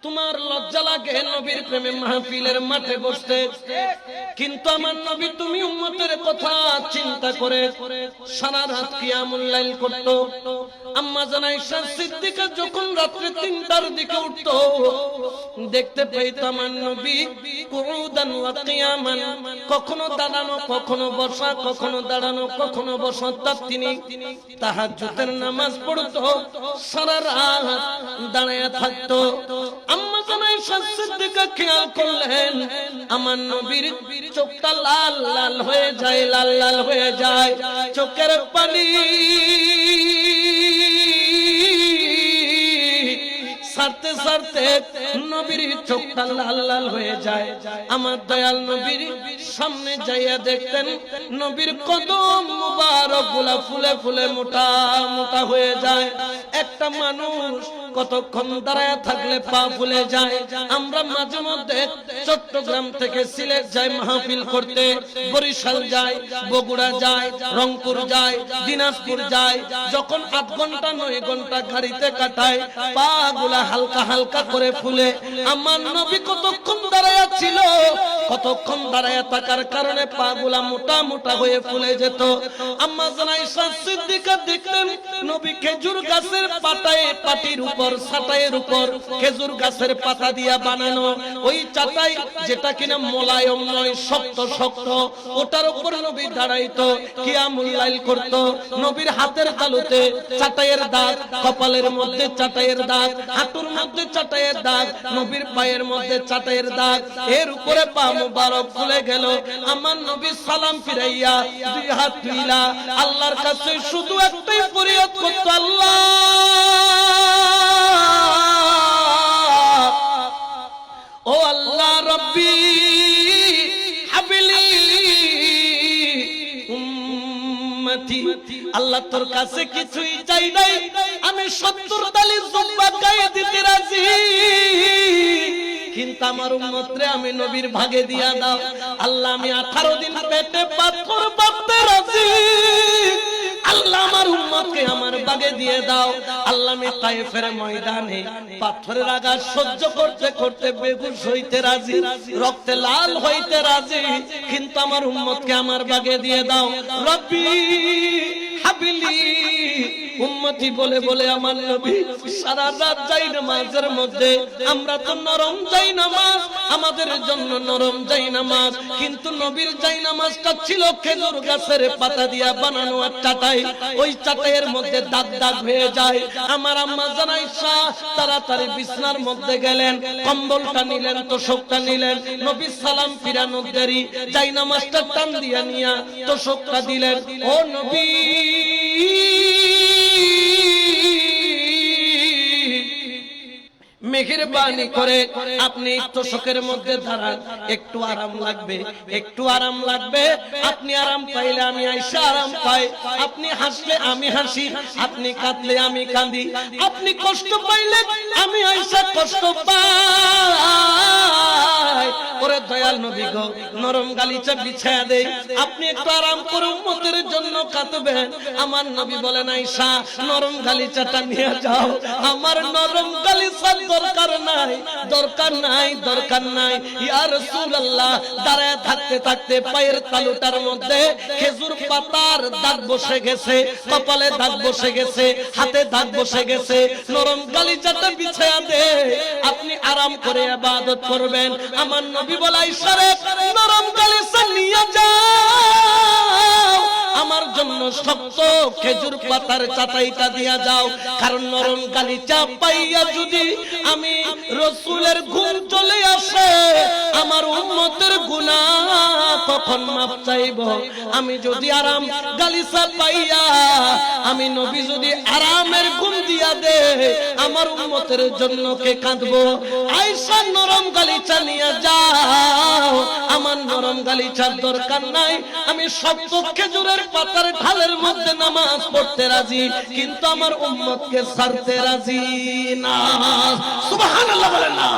তোমার লজ্জা লাগে নবীর প্রেমে মাহফিলের মাঠে বসতে, কিন্তু আমার নবী তুমি উম্মতের কথা চিন্তা করে সারা রাত কিয়ামুল লাইল করত। আম্মা জান আয়েশা সিদ্দিকা যখন রাত্রে 3টার দিকে উঠত, দেখতে পেত আমার নবী কুউদান ওয়া কিয়ামান, কখনো দাঁড়ানো কখনো বসা, কখনো দাঁড়ানো কখনো বসা। তিনি তাহাজ্জুদের নামাজ পড়তো, সারা রাত দাঁড়ায়া থাকতো। আম্মা জান আয়েশা সিদ্দিকা খেয়াল করলেন আমার নবীর চোখটা লাল লাল হয়ে যায়, লাল লাল হয়ে যায়, চোখের পানি সারতে সারতে নবীর চোখটা লাল লাল হয়ে যায়। আমার দয়াল নবীর সামনে যাইয়া দেখতেন নবীর কদম মুবারক গুলা ফুলে ফুলে মোটা মোটা হয়ে যায়। একটা মানুষ কতক্ষণ দাঁড়ায় থাকলে পা ফুলে যায়। আমরা মাঝে মধ্যে চট্টগ্রাম থেকে সিলেট যাই মাহফিল করতে, বরিশাল যাই, বগুড়া যাই, রংপুর যাই, দিনাজপুর যাই। যখন 8 ঘন্টা 9 ঘন্টা গাড়িতে কাটায়, পা গুলা হালকা হালকা করে ফুলে। আমার নবী কতক্ষণ দাঁড়ায়া ছিল, কতক্ষণ দাঁড়ায়া থাকার কারণে পা গুলা মোটা মোটা হয়ে ফুলে যেত। আম্মা জান আয়েশা সিদ্দিকা দেখতেন নবী খেজুর গাছের পাতায়, পাটির উপর ছাটাইয়ের উপর খেজুর গাছের পাতা দিয়া বানানো ওই চাটাই, যেটা কিনা মোলায়েম নয়, শক্ত শক্ত, ওটার উপর নবী দাঁড়াইতো, কিয়ামুল লাইল করত। নবীর হাতের তালুতে চাটাইয়ের দাগ, কপালের মধ্যে চাটাইয়ের দাগ, হাঁটুর মধ্যে চাটাইয়ের দাগ, নবীর পায়ের মধ্যে চাটাইয়ের দাগ, এর উপরে পা মুবারক ফুলে গেল। আমার নবী সালাম ফিরাইয়া 2 হাত তুইলা আল্লাহর কাছে শুধু একটাই ফরিয়াদ করত, আল্লাহ ও আল্লাহ রব্বি হাবিলি উম্মতি। আল্লাহ তোর কাছে কিছুই চাই নাই, আমি 70 তালি জুব্বা গায়ে দিতে রাজি, কিন্তু আমার উম্মতরে আমি নবীর ভাগে দিয়া দাও। আল্লাহ আমি 18 দিন পেটে পাথর বাঁধতে রাজি, আল্লাহ আমার উম্মতকে আমার ভাগে দিয়ে দাও। আল্লাহ আমি তায়েফের ময়দানে পাথরের আঘাত সহ্য করতে করতে বেহুশ হইতে রাজি, রক্তে লাল হইতে রাজি, কিন্তু আমার উম্মতকে আমার ভাগে দিয়ে দাও। রব্বি হাবিলি উম্মতি বলে বলে আমার নবী সারা রাত যাই নামাজের মধ্যে। আমরা তো নরম যাই নামাজ, আমাদের জন্য নরম যাই নামাজ, কিন্তু নবীর যাই নামাজটা ছিল খেজুর গাছের পাতা দিয়া বানানো আর চাটাই, ওই চাটাইয়ের মধ্যে দাগ দাগ হয়ে যায়। আমার আম্মা জান আয়েশা তাড়াতাড়ি বিছনার মধ্যে গেলেন, কম্বলটা নিলেন, তোশকটা নিলেন, নবী সালাম ফিরানোর দেরি, যাই নামাজটা টান দিয়া নিয়া তোশকটা দিলেন। ও নবী মেহেরবানি করে আপনি তোশকের মধ্যে দাঁড়ান, একটু আরাম লাগবে, একটু আরাম লাগবে। আপনি আরাম পাইলে আমি আয়েশা আরাম পাই, আপনি হাসলে আমি হাসি, আপনি কাঁদলে আমি কাঁদি, আপনি কষ্ট পাইলে আমি আয়েশা কষ্ট পাই। ওরে দয়াল নবী গো, নরম গালিচা বিছায়া দেই, আপনি একটু আরাম করে উম্মতের জন্য কাঁদবেন। আমার নবী বলেন আয়েশা নরম গালিচাটা নিয়ে যাও, আমার নরম গালিচা দরকার নাই, দরকার নাই, দরকার নাই। ইয়া রাসূলুল্লাহ দাঁড়ায় থাকতে থাকতে পায়ের তালুটার মধ্যে খেজুর পাতার দাগ বসে গেছে, কপালে দাগ বসে গেছে, হাতে দাগ বসে গেছে, নরম গালিচাটা বিছায়া দে, আপনি আরাম করে ইবাদত করবেন। আমার নবী বলে আয়েশা রে নরম গালিচা নিয়ে যাও, আমার জন্য শক্ত খেজুর পাতার চাটাইটা দিয়া যাও, কারণ নরম গালিচা পাইয়া যদি আমি রাসূলের ঘুম চলে আসে, আমার উম্মতের গুনাহ কখন মাপ চাইব? আমি যদি আরাম গালিচা পাইয়া আমি নবী যদি আরামের ঘুম দিয়া দে, আমার উম্মতের জন্য কে কাঁদবো? আয়েশা নরম গালিচা নিয়ে যাও, আমার নরম গালিচার দরকার নাই, আমি শক্ত খেজুরের পাতার ঢালের মধ্যে নামাজ পড়তে রাজি, কিন্তু আমার উম্মতকে ছাড়তে রাজি না। সুবহানাল্লাহ বলেন না।